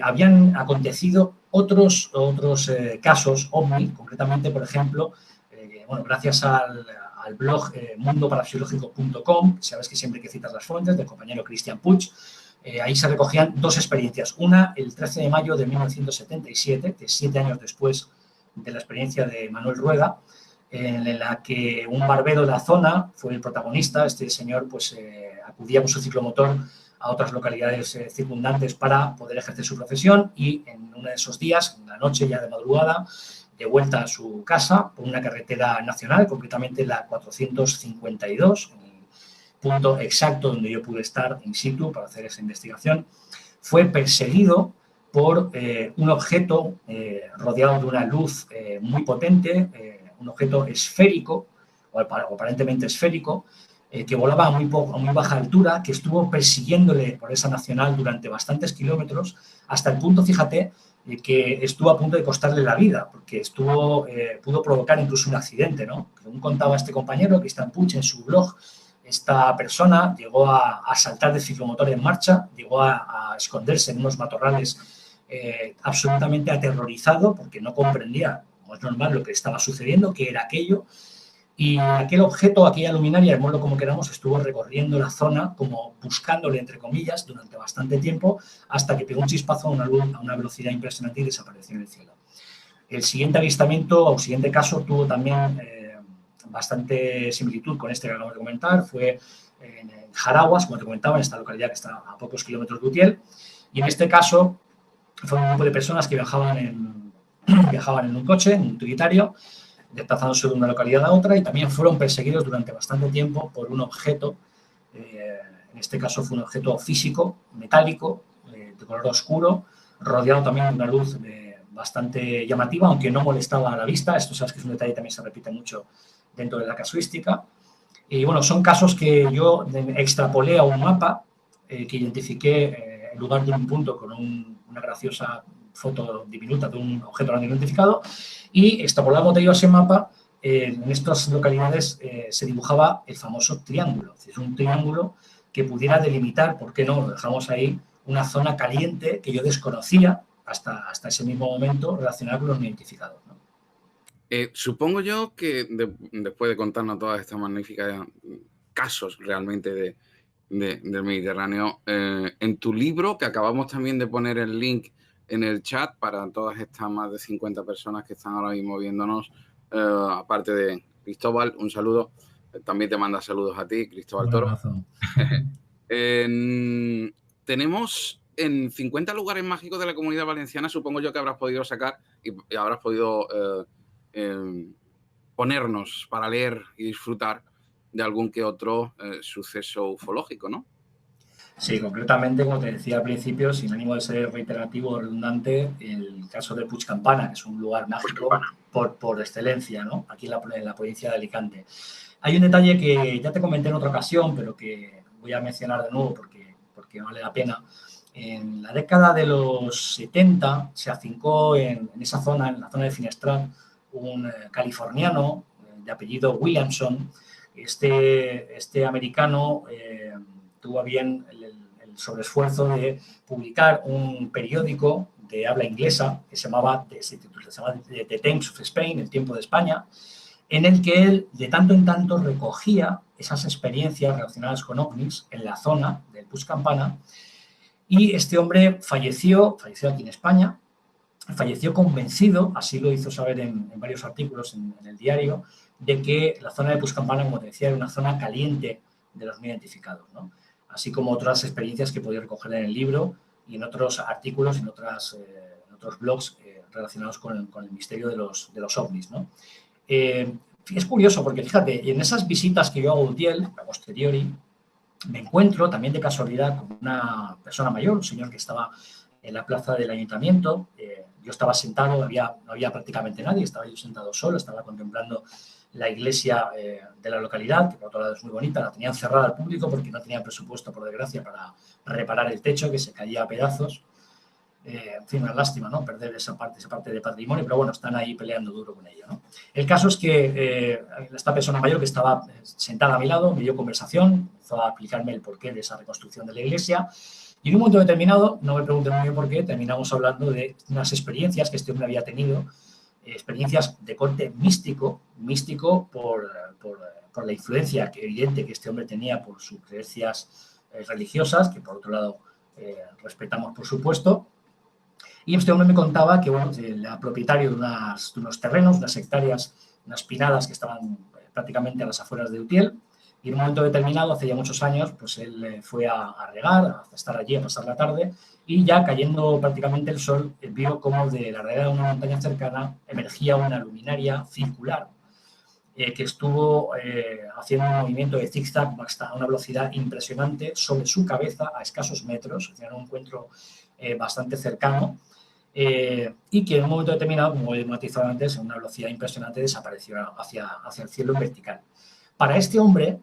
habían acontecido otros casos OVNI, concretamente, por ejemplo, bueno, gracias al blog mundoparapsicológico.com, sabes que siempre hay que citar las fuentes, del compañero Cristian Puig, ahí se recogían dos experiencias. Una, el 13 de mayo de 1977, de 7 años después de la experiencia de Manuel Rueda, en la que un barbero de la zona fue el protagonista. Este señor pues acudía con su ciclomotor a otras localidades circundantes para poder ejercer su profesión y en uno de esos días, en la noche ya de madrugada, de vuelta a su casa por una carretera nacional, concretamente la 452, en el punto exacto donde yo pude estar in situ para hacer esa investigación, fue perseguido por un objeto rodeado de una luz muy potente, un objeto esférico, o aparentemente esférico, que volaba a muy baja altura, que estuvo persiguiéndole por esa nacional durante bastantes kilómetros, hasta el punto, fíjate, que estuvo a punto de costarle la vida, porque pudo provocar incluso un accidente, ¿no? Según contaba este compañero, Cristian Puig, en su blog, esta persona llegó a saltar de ciclomotor en marcha, llegó a esconderse en unos matorrales absolutamente aterrorizado, porque no comprendía, como es normal, lo que estaba sucediendo, qué era aquello. Y aquel objeto, aquella luminaria, llamémoslo como queramos, estuvo recorriendo la zona, como buscándole, entre comillas, durante bastante tiempo, hasta que pegó un chispazo a una velocidad impresionante y desapareció en el cielo. El siguiente avistamiento o siguiente caso tuvo también bastante similitud con este que acabamos de comentar. Fue en Jaraguas, como te comentaba, en esta localidad que está a pocos kilómetros de Utiel. Y en este caso fue un grupo de personas que viajaban en un coche, en un utilitario, desplazándose de una localidad a otra, y también fueron perseguidos durante bastante tiempo por un objeto. En este caso fue un objeto físico, metálico, de color oscuro, rodeado también de una luz bastante llamativa, aunque no molestaba a la vista. Esto sabes que es un detalle que también se repite mucho dentro de la casuística. Y bueno, son casos que yo extrapolé a un mapa que identifiqué en lugar de un punto con una graciosa foto diminuta de un objeto no identificado, y extrapolamos de ello a ese mapa. En estas localidades se dibujaba el famoso triángulo, es decir, un triángulo que pudiera delimitar, ¿por qué no? Lo dejamos ahí, una zona caliente que yo desconocía hasta ese mismo momento relacionada con los no identificados, ¿no? Supongo yo que después de contarnos todas estas magníficas casos realmente del Mediterráneo, en tu libro, que acabamos también de poner el link en el chat para todas estas más de 50 personas que están ahora mismo viéndonos, aparte de Cristóbal, un saludo, también te manda saludos a ti, Cristóbal Toro. Tenemos en 50 lugares mágicos de la Comunidad Valenciana, supongo yo que habrás podido sacar y habrás podido ponernos para leer y disfrutar de algún que otro suceso ufológico, ¿no? Sí, concretamente, como te decía al principio, sin ánimo de ser reiterativo o redundante, el caso de Puig Campana, que es un lugar mágico por excelencia, ¿no? Aquí en la provincia de Alicante. Hay un detalle que ya te comenté en otra ocasión, pero que voy a mencionar de nuevo porque vale la pena. En la década de los 70 se afincó en esa zona, en la zona de Finestrat, un californiano de apellido Williamson. Este americano tuvo a bien el sobreesfuerzo de publicar un periódico de habla inglesa que se llamaba The Times of Spain, El Tiempo de España, en el que él de tanto en tanto recogía esas experiencias relacionadas con ovnis en la zona del Puig Campana. Y este hombre falleció aquí en España, falleció convencido, así lo hizo saber en varios artículos en el diario, de que la zona de Puig Campana, como te decía, era una zona caliente de los no identificados, ¿no? Así como otras experiencias que podía recoger en el libro y en otros artículos, en otros blogs relacionados con el misterio de los ovnis, ¿no? Es curioso porque, fíjate, en esas visitas que yo hago a Utiel, a posteriori, me encuentro también de casualidad con una persona mayor, un señor que estaba en la plaza del ayuntamiento. Yo estaba sentado, no había prácticamente nadie, estaba yo sentado solo, estaba contemplando la iglesia de la localidad, que por otro lado es muy bonita. La tenían cerrada al público porque no tenían presupuesto, por desgracia, para reparar el techo, que se caía a pedazos. En fin, una lástima, ¿no? Perder esa parte de patrimonio, pero bueno, están ahí peleando duro con ello, ¿no? El caso es que esta persona mayor que estaba sentada a mi lado me dio conversación, empezó a explicarme el porqué de esa reconstrucción de la iglesia, y en un momento determinado, no me pregunten muy bien por qué, terminamos hablando de unas experiencias que este hombre había tenido, experiencias de corte místico por la influencia evidente que este hombre tenía por sus creencias religiosas, que por otro lado respetamos por supuesto. Y este hombre me contaba que, bueno, era propietario de unos terrenos, unas hectáreas, unas pinadas que estaban prácticamente a las afueras de Utiel, y en un momento determinado, hace ya muchos años, pues él fue a regar, a estar allí, a pasar la tarde, y ya cayendo prácticamente el sol, vio como de la ribera de una montaña cercana emergía una luminaria circular que estuvo haciendo un movimiento de zigzag a una velocidad impresionante sobre su cabeza a escasos metros, era un encuentro bastante cercano, y que en un momento determinado, como he matizado antes, a una velocidad impresionante desapareció hacia el cielo en vertical. Para este hombre,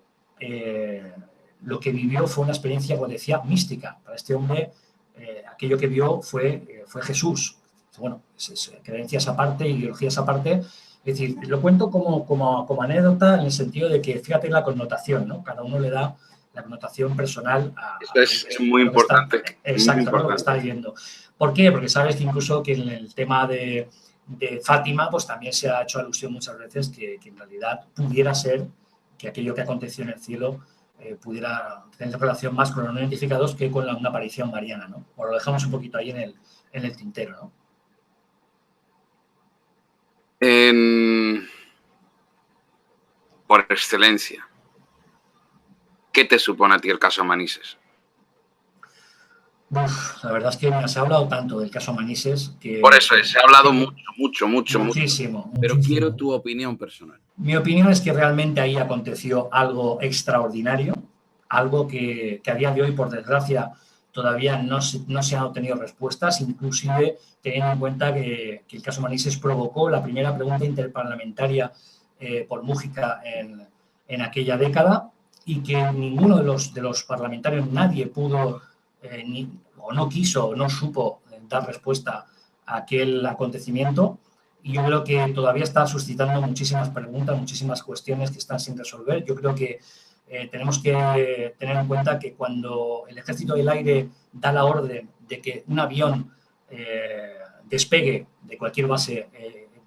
lo que vivió fue una experiencia, como decía, mística. Para este hombre, aquello que vio fue Jesús. Bueno, creencias aparte, ideologías aparte. Es decir, lo cuento como anécdota en el sentido de que, fíjate la connotación, ¿no? Cada uno le da la connotación personal a Eso es muy importante. Exacto, lo que está viendo. ¿Por qué? Porque sabes que incluso que en el tema de Fátima, pues también se ha hecho alusión muchas veces que en realidad pudiera ser que aquello que aconteció en el cielo pudiera tener relación más con los no identificados que con una aparición mariana, ¿no? O lo dejamos un poquito ahí en el tintero, ¿no? Por excelencia, ¿qué te supone a ti el caso Manises? La verdad es que se ha hablado tanto del caso Manises que... Por eso se ha hablado muchísimo. Muchísimo. Pero quiero tu opinión personal. Mi opinión es que realmente ahí aconteció algo extraordinario, algo que a día de hoy, por desgracia, todavía no se han obtenido respuestas, inclusive teniendo en cuenta que el caso Manises provocó la primera pregunta interparlamentaria por Mújica en aquella década y que ninguno de los parlamentarios, nadie pudo o no quiso o no supo dar respuesta a aquel acontecimiento. Y yo creo que todavía está suscitando muchísimas preguntas, muchísimas cuestiones que están sin resolver. Yo creo que tenemos que tener en cuenta que cuando el Ejército del Aire da la orden de que un avión despegue de cualquier base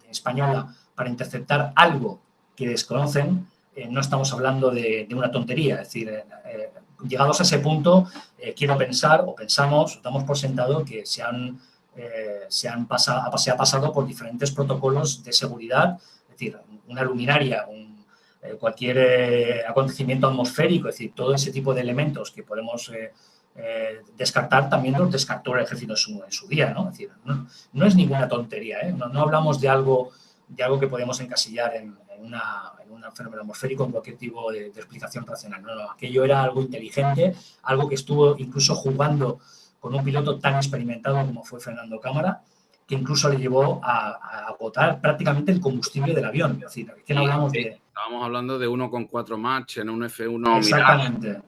española para interceptar algo que desconocen, no estamos hablando de una tontería. Es decir, llegados a ese punto, quiero pensar o pensamos, damos por sentado que se ha pasado por diferentes protocolos de seguridad, es decir, una luminaria, cualquier acontecimiento atmosférico, es decir, todo ese tipo de elementos que podemos descartar, también los descartó el ejército en su día, ¿no? Es decir, no es ninguna tontería, ¿eh? No hablamos de algo que podemos encasillar en un fenómeno atmosférico, en cualquier tipo de explicación racional. No, aquello era algo inteligente, algo que estuvo incluso jugando con un piloto tan experimentado como fue Fernando Cámara, que incluso le llevó a agotar prácticamente el combustible del avión. Es decir, que no hablamos de... Estábamos hablando de 1,4 Mach en un F1 Exactamente.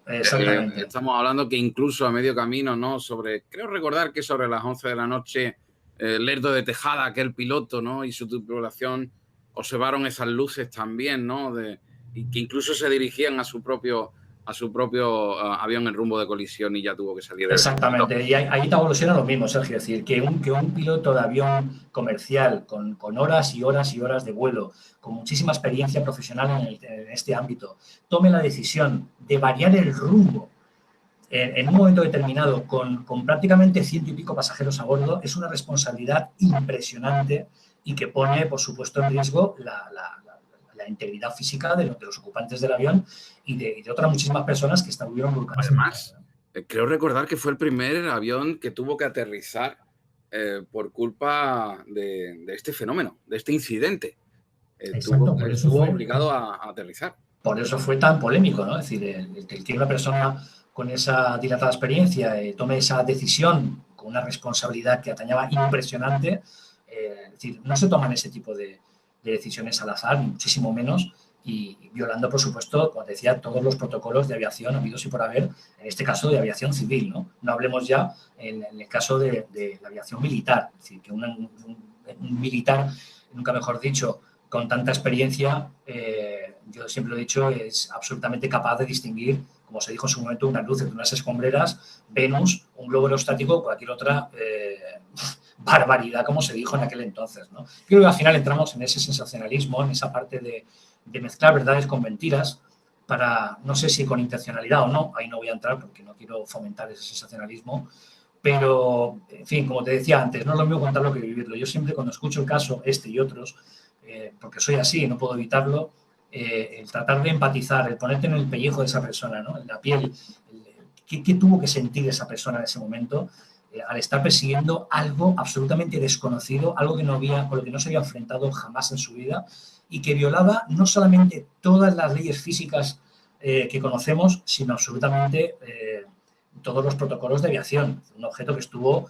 Estamos hablando que incluso a medio camino, ¿no? Creo recordar que sobre las 11 de la noche, Lerdo de Tejada, aquel piloto, ¿no? Y su tripulación observaron esas luces también, ¿no? Y que incluso se dirigían a su propio avión en rumbo de colisión y ya tuvo que salir. Exactamente, y ahí te evoluciona lo mismo, Sergio, es decir, que un piloto de avión comercial con horas y horas y horas de vuelo, con muchísima experiencia profesional en este ámbito, tome la decisión de variar el rumbo en un momento determinado con prácticamente 100 y pico pasajeros a bordo, es una responsabilidad impresionante y que pone, por supuesto, en riesgo la integridad física de los ocupantes del avión y de otras muchísimas personas que estuvieron involucradas. Además, creo recordar que fue el primer avión que tuvo que aterrizar por culpa de este fenómeno, de este incidente. Estuvo obligado a aterrizar. Por eso fue tan polémico, ¿no? Es decir, el que una persona con esa dilatada experiencia tome esa decisión con una responsabilidad que atañaba impresionante, es decir, no se toman ese tipo de decisiones al azar, ni muchísimo menos, y violando, por supuesto, como decía, todos los protocolos de aviación habidos y por haber, en este caso de aviación civil, ¿no? No hablemos ya en el caso de la aviación militar, es decir, que un militar, nunca mejor dicho, con tanta experiencia, yo siempre lo he dicho, es absolutamente capaz de distinguir, como se dijo en su momento, unas luces de unas escombreras, Venus, un globo aerostático o cualquier otra barbaridad, como se dijo en aquel entonces, ¿no? Creo que al final entramos en ese sensacionalismo, en esa parte de mezclar verdades con mentiras para, no sé si con intencionalidad o no, ahí no voy a entrar porque no quiero fomentar ese sensacionalismo, pero, en fin, como te decía antes, no es lo mismo contarlo que vivirlo. Yo siempre cuando escucho el caso, este y otros, porque soy así, no puedo evitarlo, el tratar de empatizar, el ponerte en el pellejo de esa persona, ¿no? En la piel, ¿qué tuvo que sentir esa persona en ese momento al estar persiguiendo algo absolutamente desconocido, algo que con lo que no se había enfrentado jamás en su vida y que violaba no solamente todas las leyes físicas que conocemos, sino absolutamente todos los protocolos de aviación? Un objeto que estuvo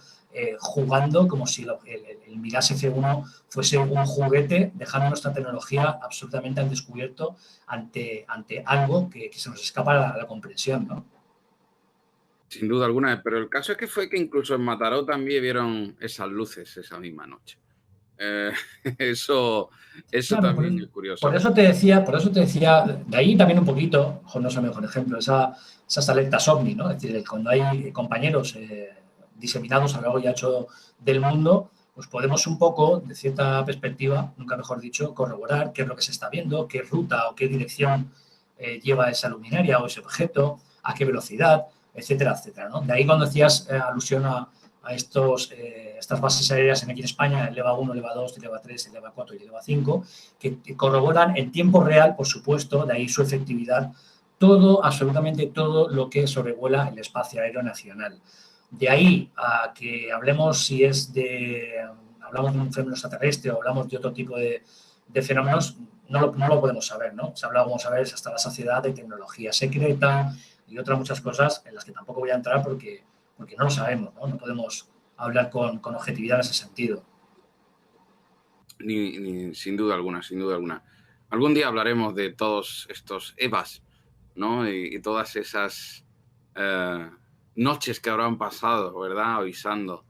jugando como si el Mirage F1 fuese un juguete, dejando nuestra tecnología absolutamente al descubierto ante algo que se nos escapa a la comprensión, ¿no? Sin duda alguna, pero el caso es que fue que incluso en Mataró también vieron esas luces esa misma noche. Eso claro, también es curioso. Por eso te decía, de ahí también un poquito, no es el mejor ejemplo, esas alertas OVNI, ¿no? Es decir, cuando hay compañeros diseminados a lo largo y ancho del mundo, pues podemos un poco, de cierta perspectiva, nunca mejor dicho, corroborar qué es lo que se está viendo, qué ruta o qué dirección lleva esa luminaria o ese objeto, a qué velocidad, etcétera, etcétera, ¿no? De ahí cuando hacías alusión a estas bases aéreas aquí en España, el EVA 1, el EVA 2, el EVA 3, el EVA 4 y el EVA 5, que corroboran en tiempo real, por supuesto, de ahí su efectividad, todo, absolutamente todo lo que sobrevuela el espacio aéreo nacional. De ahí a que hablemos hablamos de un fenómeno extraterrestre o hablamos de otro tipo de fenómenos, no lo podemos saber, ¿no? Se habla, vamos a ver, hasta la saciedad de tecnología secreta y otras muchas cosas en las que tampoco voy a entrar porque no lo sabemos, ¿no? No podemos hablar con objetividad en ese sentido. Sin duda alguna, sin duda alguna. Algún día hablaremos de todos estos EVAs, ¿no? Y todas esas noches que habrán pasado, ¿verdad? Avisando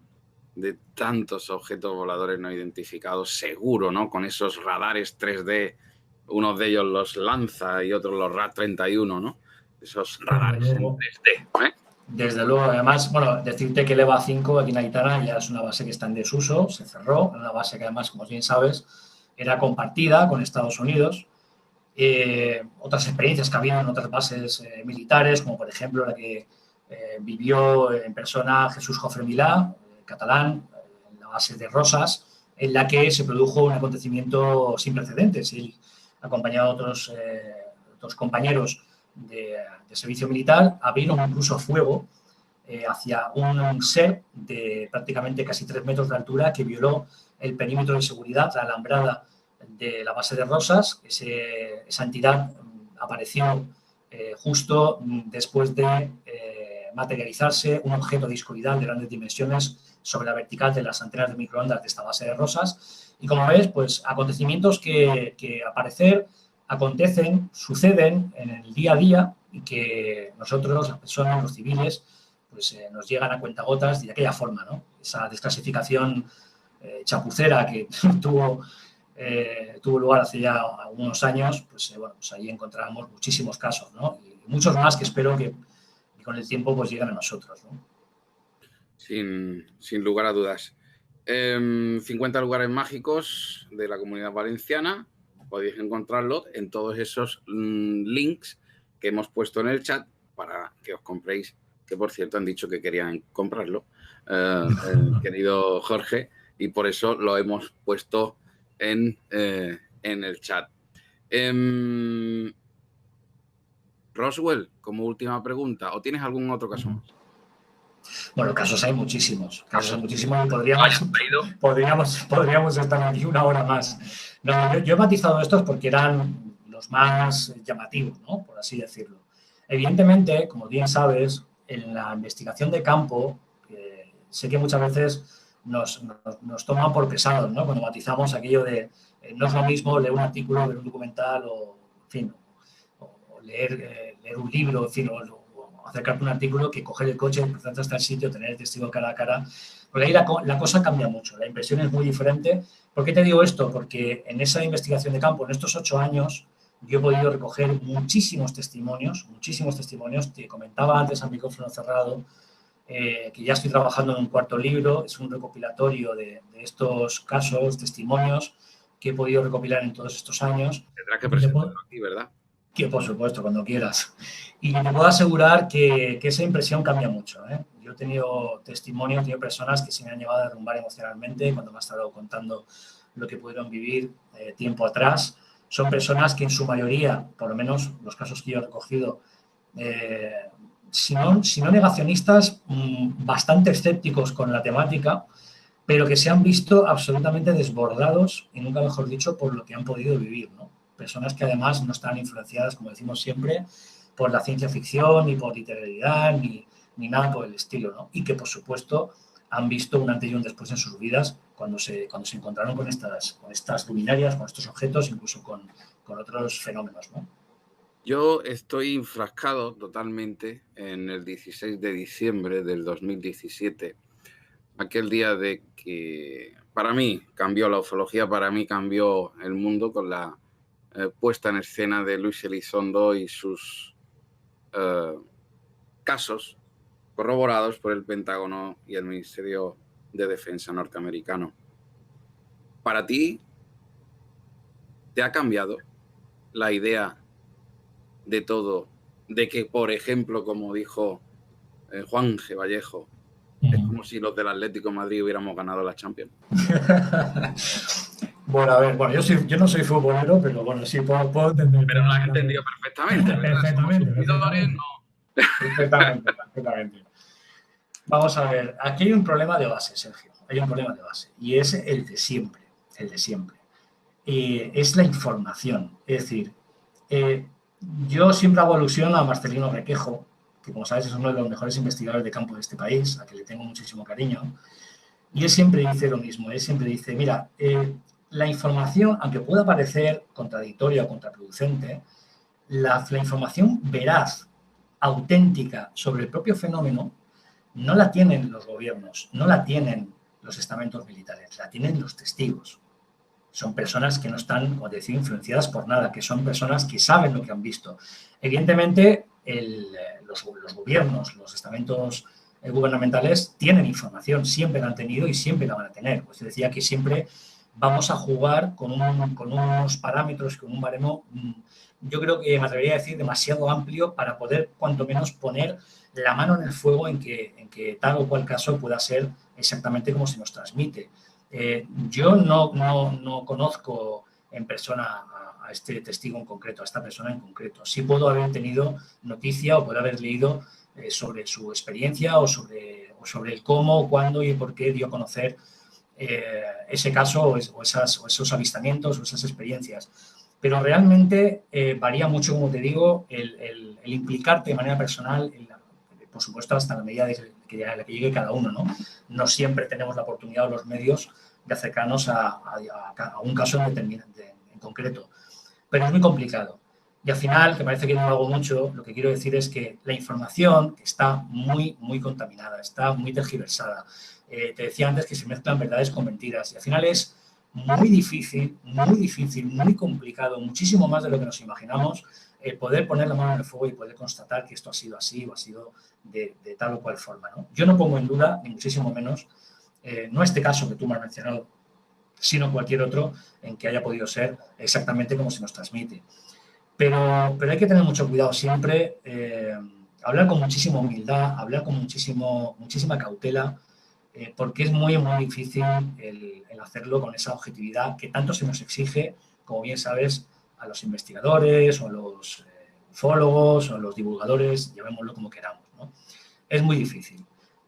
de tantos objetos voladores no identificados, seguro, ¿no? Con esos radares 3D, unos de ellos los lanza y otros los RAD-31, ¿no? Esos radares en 3D, ¿eh? Desde luego, además, bueno, decirte que el EVA 5 aquí en Aitana ya es una base que está en desuso, se cerró, una base que además, como bien sabes, era compartida con Estados Unidos. Otras experiencias que había en otras bases militares, como por ejemplo la que vivió en persona Jesús Jofre Milá, catalán, en la base de Rosas, en la que se produjo un acontecimiento sin precedentes. Él, acompañado de otros compañeros de servicio militar, abrieron incluso fuego hacia un ser de prácticamente casi 3 metros de altura que violó el perímetro de seguridad, la alambrada de la base de Rosas. Esa entidad apareció justo después de materializarse un objeto discoidal de grandes dimensiones sobre la vertical de las antenas de microondas de esta base de Rosas. Y como ves, pues acontecimientos que acontecen, suceden en el día a día y que nosotros, las personas, los civiles, pues nos llegan a cuentagotas de aquella forma, ¿no? Esa desclasificación chapucera que tuvo lugar hace ya algunos años, pues, bueno, pues ahí encontramos muchísimos casos, ¿no? Y muchos más que espero que con el tiempo pues lleguen a nosotros, ¿no? Sin lugar a dudas. 50 lugares mágicos de la Comunidad Valenciana. Podéis encontrarlo en todos esos links que hemos puesto en el chat para que os compréis, que por cierto han dicho que querían comprarlo, querido Jorge, y por eso lo hemos puesto en el chat. Roswell, como última pregunta, ¿o tienes algún otro caso más? Bueno, casos hay muchísimos. Casos hay muchísimos y podríamos estar aquí una hora más. No, yo he matizado estos porque eran los más llamativos, ¿no? Por así decirlo. Evidentemente, como bien sabes, en la investigación de campo, sé que muchas veces nos toman por pesados, ¿no? Cuando matizamos aquello de no es lo mismo leer un artículo, ver un documental o, en fin, o leer un libro, en fin, o acercarte a un artículo que coger el coche, desplazarte hasta el sitio, tener el testigo cara a cara. Porque ahí la cosa cambia mucho, la impresión es muy diferente. ¿Por qué te digo esto? Porque en esa investigación de campo, en estos 8 años, yo he podido recoger muchísimos testimonios. Te comentaba antes al micrófono cerrado que ya estoy trabajando en un cuarto libro, es un recopilatorio de estos casos, testimonios que he podido recopilar en todos estos años. Tendrás que presentarlo aquí, ¿verdad? Que por supuesto, cuando quieras. Y te puedo asegurar que esa impresión cambia mucho, ¿eh? Yo he tenido testimonios, he tenido personas que se me han llevado a derrumbar emocionalmente cuando me han estado contando lo que pudieron vivir tiempo atrás. Son personas que en su mayoría, por lo menos los casos que yo he recogido, si no negacionistas, bastante escépticos con la temática, pero que se han visto absolutamente desbordados, y nunca mejor dicho, por lo que han podido vivir, ¿no? Personas que además no están influenciadas, como decimos siempre, por la ciencia ficción, ni por literalidad, ni nada por el estilo, ¿no? Y que, por supuesto, han visto un antes y un después en sus vidas cuando se encontraron con estas luminarias, con estos objetos, incluso con otros fenómenos, ¿no? Yo estoy enfrascado totalmente en el 16 de diciembre del 2017, aquel día de que para mí cambió la ufología, para mí cambió el mundo con la puesta en escena de Luis Elizondo y sus casos corroborados por el Pentágono y el Ministerio de Defensa norteamericano. ¿Para ti te ha cambiado la idea de todo, de que, por ejemplo, como dijo Juan G. Vallejo, Es como si los del Atlético de Madrid hubiéramos ganado la Champions. Bueno, a ver, bueno, yo no soy futbolero, pero bueno, sí puedo entender. Pero lo has entendido perfectamente, ¿verdad? Perfectamente. Vamos a ver, aquí hay un problema de base, Sergio. Hay un problema de base. Y es el de siempre. Es la información. Es decir, yo siempre hago alusión a Marcelino Requejo, que como sabes es uno de los mejores investigadores de campo de este país, a que le tengo muchísimo cariño. Y él siempre dice lo mismo. Él siempre dice, mira, la información, aunque pueda parecer contradictoria o contraproducente, la información veraz, auténtica sobre el propio fenómeno, no la tienen los gobiernos, no la tienen los estamentos militares, la tienen los testigos. Son personas que no están, como decía, influenciadas por nada, que son personas que saben lo que han visto. Evidentemente, los gobiernos, los estamentos gubernamentales tienen información, siempre la han tenido y siempre la van a tener. Pues decía que siempre vamos a jugar con unos parámetros, con un baremo, yo creo que me atrevería a decir demasiado amplio para poder, cuanto menos, poner la mano en el fuego en que tal o cual caso pueda ser exactamente como se nos transmite. Yo no conozco en persona a este testigo en concreto, a esta persona en concreto. Sí puedo haber tenido noticia o puedo haber leído sobre su experiencia o sobre el cómo, cuándo y por qué dio a conocer ese caso o esos avistamientos o esas experiencias. Pero realmente varía mucho, como te digo, el implicarte de manera personal, por supuesto, hasta la medida de la que llegue cada uno, ¿no? No siempre tenemos la oportunidad o los medios de acercarnos a un caso en concreto. Pero es muy complicado. Y al final, que parece que no lo hago mucho, lo que quiero decir es que la información está muy, muy contaminada, está muy tergiversada. Te decía antes que se mezclan verdades con mentiras. Y al final es muy difícil, muy complicado, muchísimo más de lo que nos imaginamos, poder poner la mano en el fuego y poder constatar que esto ha sido así o ha sido de tal o cual forma, ¿no? Yo no pongo en duda, ni muchísimo menos, no este caso que tú me has mencionado, sino cualquier otro en que haya podido ser exactamente como se nos transmite. Pero hay que tener mucho cuidado siempre, hablar con muchísima humildad, hablar con muchísima cautela, porque es muy, muy difícil el hacerlo con esa objetividad que tanto se nos exige, como bien sabes, a los investigadores o a los ufólogos o a los divulgadores, llamémoslo como queramos, ¿no? Es muy difícil.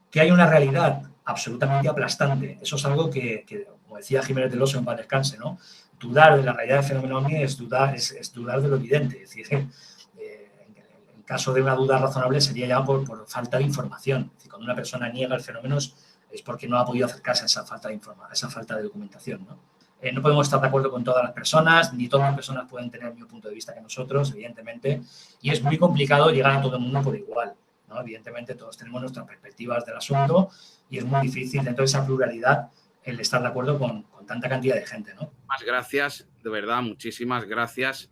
Que hay una realidad absolutamente aplastante. Eso es algo que como decía Jiménez del Oso en paz descanse, ¿no? Dudar de la realidad del fenómeno ovni es dudar de lo evidente. Es decir, en caso de una duda razonable sería ya por falta de información. Es decir, cuando una persona niega el fenómeno es porque no ha podido acercarse a esa falta de información, a esa falta de documentación, ¿no? No podemos estar de acuerdo con todas las personas, ni todas las personas pueden tener el mismo punto de vista que nosotros, evidentemente, y es muy complicado llegar a todo el mundo por igual, ¿no? Evidentemente, todos tenemos nuestras perspectivas del asunto y es muy difícil dentro de esa pluralidad el estar de acuerdo con tanta cantidad de gente, ¿no? Muchas gracias, de verdad, muchísimas gracias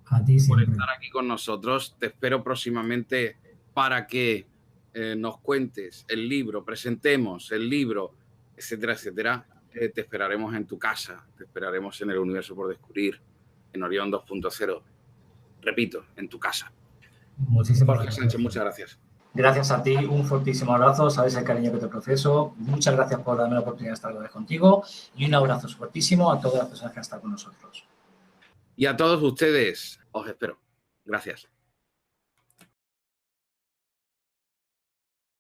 a ti por estar aquí con nosotros. Te espero próximamente para que nos cuentes el libro, presentemos el libro, etcétera, etcétera. Te esperaremos en tu casa, te esperaremos en el Universo por Descubrir, en Orión 2.0. Repito, en tu casa. Muchísimas gracias. Sánchez, muchas gracias. Gracias a ti, un fortísimo abrazo, sabes el cariño que te profeso. Muchas gracias por darme la oportunidad de estar contigo y un abrazo fuertísimo a todas las personas que han estado con nosotros. Y a todos ustedes, os espero. Gracias.